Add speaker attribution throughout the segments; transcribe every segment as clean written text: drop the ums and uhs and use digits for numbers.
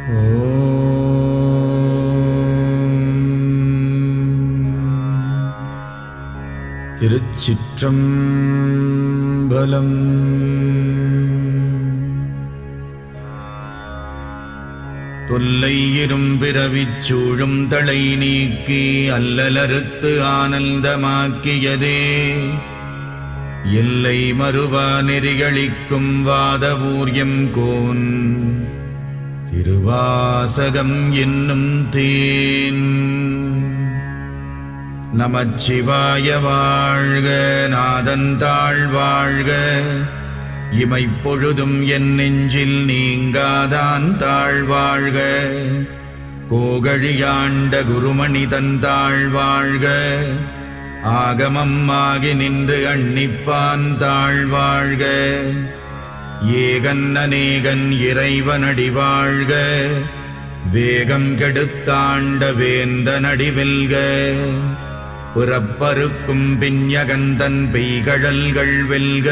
Speaker 1: திருச்சிற்றம்பலம். தொல்லை இரும்பிறவிச் சூழும் தளை நீக்கி அல்லலறுத்து ஆனந்தமாக்கியதே எல்லை மறுவா நெறிகளிக்கும் வாதவூர்யம் கோன் திருவாசகம் என்னும் தேன். நமச்சிவாய வாழ்க, நாதந்தாள் வாழ்க, இமைப்பொழுதும் என் நெஞ்சில் நீங்காதான் தாழ் வாழ்க. கோகழியாண்ட குருமணி தந்தாள் வாழ்க, ஆகமம் ஆகி நின்று அன்னிப்பான் தாழ் வாழ்க. ஏகன் அநேகன் இறைவனடி வாழ்க, வேகம் கெடுத்தாண்ட வேந்தனடி வெல்க. புறப்பருக்கும் பிஞகந்தன் பெய்கழல்கள் வெல்க,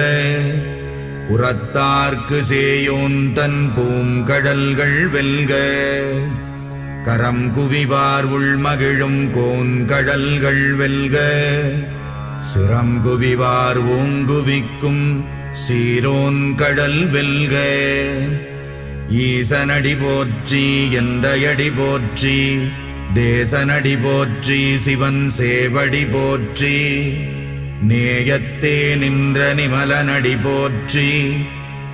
Speaker 1: உரத்தார்க்கு சேயோன் தன் பூங்கடல்கள் வெல்க. கரம் குவிவார் உள்மகிழும் கோன்கடல்கள் வெல்க, சிரம் குவிவார் ஓங்குவிக்கும் சீரோன் கடல் வெல்க. ஈசனடி போற்றி, எந்தையடி போற்றி, தேசனடி போற்றி, சிவன் சேவடி போற்றி. நேயத்தே நின்ற நிமலனடி போற்றி,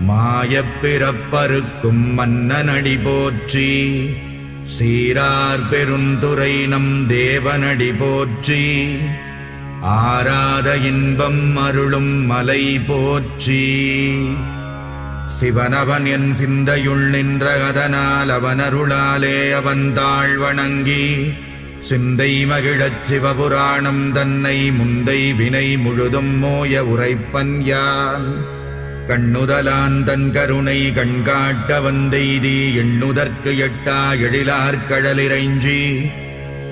Speaker 1: மாயப் பிறப்பறுக்கும் மன்னனடி போற்றி. சீரார் பெருந்துரை நம் தேவனடி போற்றி, ஆராத இன்பம் அருளும் மலை போற்றி. சிவனவன் என் சிந்தையுள் நின்ற அதனால் அவனருளாலே அவன் தாழ் வணங்கி சிந்தை மகிழச் சிவபுராணம் தன்னை முந்தை வினை முழுதும் மோய உரைப்பன் யான். கண்ணுதலான் தன் கருணை கண்காட்ட வந்தெய்தி எண்ணுதற்கு எட்டா எழிலார் கடலிறைஞ்சி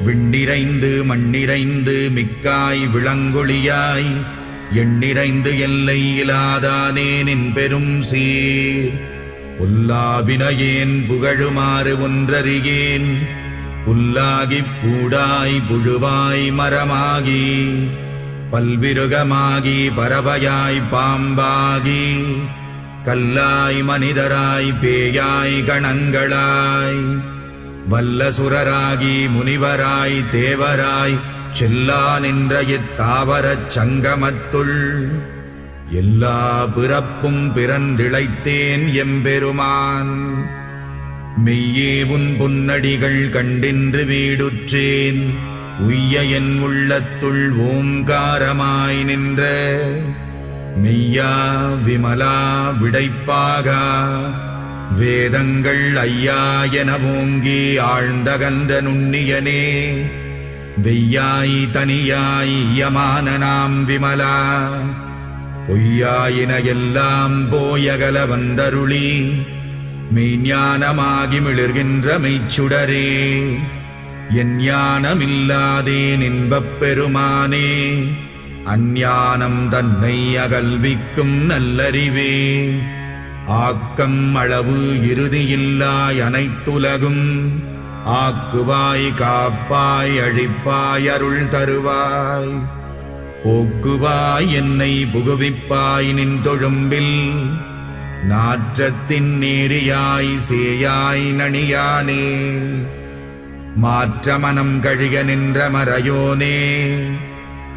Speaker 1: விண்ணிறைந்து மண்ணிறைந்து மிக்காய் விளங்கொழியாய் எண்ணிறைந்து எல்லை இலாதானே நின் பெரும் சீர். புல்லாவினையேன் புகழுமாறு ஒன்றறியேன், புல்லாகிப் பூடாய் புழுவாய் மரமாகி பல்விருகமாகி பறவையாய் பாம்பாகி கல்லாய் மனிதராய் பேயாய் கணங்களாய் வல்லசுரராகி முனிவராய் தேவராய் செல்லா நின்ற இத்தாவரச் சங்கமத்துள் எல்லா பிறப்பும் பிறந்திழைத்தேன் எம்பெருமான். மெய்யே உன் பொன்னடிகள் கண்டின்று வீடுற்றேன், உய்ய என் உள்ளத்துள் ஓங்காரமாய் நின்ற மெய்யா விமலா விடைப்பாகா வேதங்கள் ஐயா என ஓங்கி ஆழ்ந்தகன்ற நுண்ணியனே. வெய்யாய் தனியாய் யமான நாம் விமலா, பொய்யாயின எல்லாம் போயகல வந்தருளி மெய்ஞானமாகி மிளிர்கின்ற மெய்ச்சுடரே. என் ஞானமில்லாதேன் இன்பப் பெருமானே, அஞ்ஞானம் தன்னை அகல்விக்கும் நல்லறிவே. ஆக்கம் அளவு இறுதியில்லாய் அனைத்துலகும் ஆக்குவாய் காப்பாய் அழிப்பாய் அருள் தருவாய். போக்குவாய் என்னை புகுவிப்பாய் நின் தொழும்பில், நாற்றத்தின் நேரியாய் சேயாய் நணியானே. மாற்றமனம் கழிக நின்ற மறையோனே,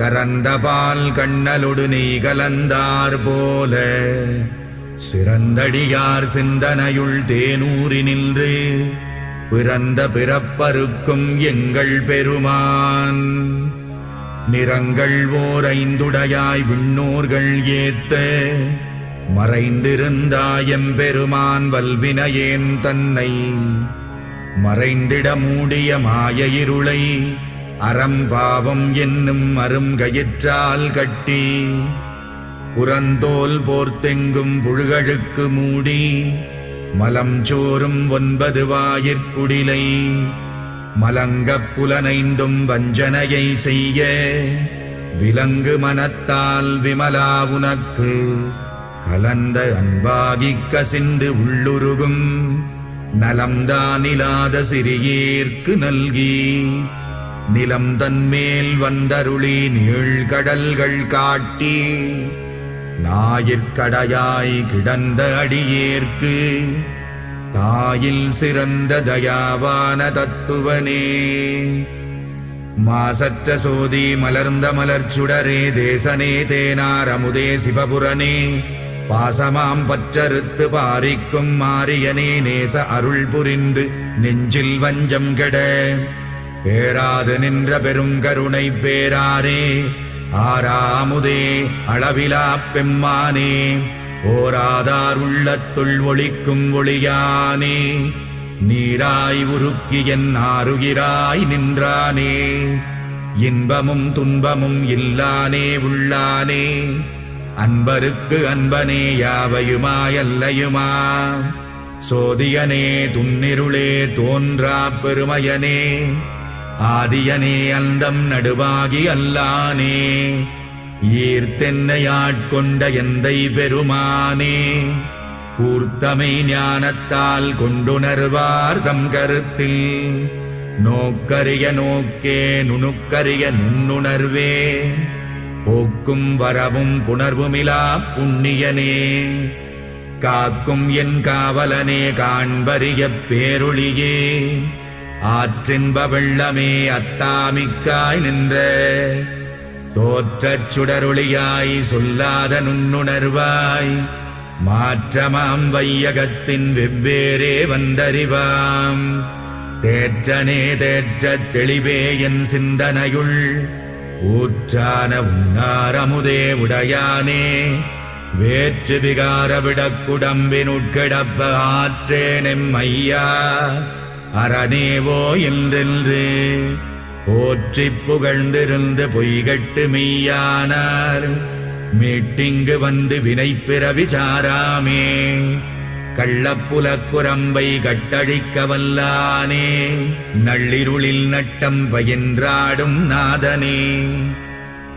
Speaker 1: கரந்தபால் கண்ணலொடு நெய் கலந்தார் போல சிறந்தடியார் சிந்தனையுள் தேனூறி நின்று பிறந்த பிறப்பருக்கும் எங்கள் பெருமான். நிறங்கள் ஓர் ஐந்துடையாய் விண்ணோர்கள் ஏத்த மறைந்திருந்தாயம் பெருமான் வல்வினையேன் தன்னை மறைந்திட மூடிய மாய இருளை அறம்பாவம் என்னும் அருங்கயிற்றால் கட்டி புறந்தோல் போர்த்தெங்கும் புழுகழுக்கு மூடி மலம் சோறும் 9 வாயிற்குடிலை மலங்கப் புலனைந்தும் வஞ்சனையை செய்ய விலங்கு மனத்தால் விமலா உனக்கு கலந்த அன்பாகிக் கசிந்து உள்ளுருகும் நலம்தானிலாத சிறியேற்கு நல்கி நிலம் தன்மேல் வந்தருளி நீழ்கடல்கள் காட்டி ஞாயிற்கடையாய் கிடந்த அடியேற்கு தாயில் சிறந்த தயாவான தத்துவனே. மாசற்ற சோதி மலர்ந்த மலர்ச்சுடரே தேசனே தேனார் அமுதே சிவபுரனே பாசமாம் பற்றறுத்து பாரிக்கும் மாரியனே நேச அருள் புரிந்து நெஞ்சில் வஞ்சம் கெட பேராது நின்ற பெருங்கருணை பேராரே ஆராமுதே அளவிலா பெம்மானே ஓராதார் உள்ளத்துள் ஒளிக்கும் ஒளியானே நீராய் உருக்கி என் ஆருயிராய் நின்றானே இன்பமும் துன்பமும் இல்லானே உள்ளானே அன்பருக்கு அன்பனே யாவையுமாயல்லையுமா சோதியனே துன்னிருளே தோன்றா பெருமையனே ஆதியனே அந்தம் நடுவாகி அல்லானே ஈர்த்தென்னையாட்கொண்ட எந்தை பெருமானே கூர்த்தமை ஞானத்தால் கொண்டுணர்வார் தம் கருத்தில் நோக்கரிய நோக்கே நுணுக்கரிய நுண்ணுணர்வே போக்கும் வரவும் புணர்வுமிலா புண்ணியனே காக்கும் என் காவலனே காண்பரிய பேரொளியே ஆற்றின்ப வெள்ளமே அத்தாமிக்காய் நின்ற தோற்றச் சுடரொளியாய் சொல்லாத நுண்ணுணர்வாய் மாற்றமாம் வையகத்தின் வெவ்வேறே வந்தறிவாம் தேற்றனே தேற்றத் தெளிவே என் சிந்தனையுள் ஊற்றான உன்னாரமுதே உடையானே வேற்று விகார விடக்குடம்பினுட்கிடப்ப ஆற்றேனெம் ஐயா அரணேவோ என்றென்று போற்றிப் புகழ்ந்திருந்து பொய்கட்டு மெய்யானார் மீட்டிங்கு வந்து வினைப்பிறவி சாராமே கள்ளப்புலக்குரம்பை கட்டழிக்க வல்லானே நள்ளிருளில் நட்டம் பயின்றாடும் நாதனே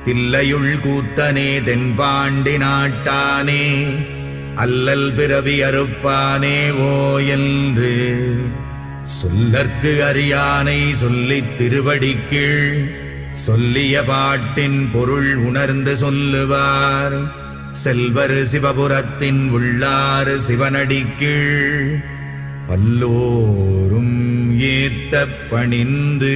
Speaker 1: தில்லையுள் கூத்தனே தென்பாண்டி நாட்டானே அல்லல் பிறவி அறுப்பானே ஓ என்று சொல்லற்கு அறியானை சொல்லித் திருவடிக்கீழ் சொல்லிய பாட்டின் பொருள் உணர்ந்து சொல்லுவார் செல்வர் சிவபுரத்தின் உள்ளாறு சிவனடிக்கீழ் பல்லோரும் ஏத்த பணிந்து.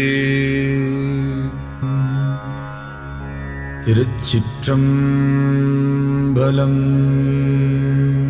Speaker 1: திருச்சிற்றம்பலம்.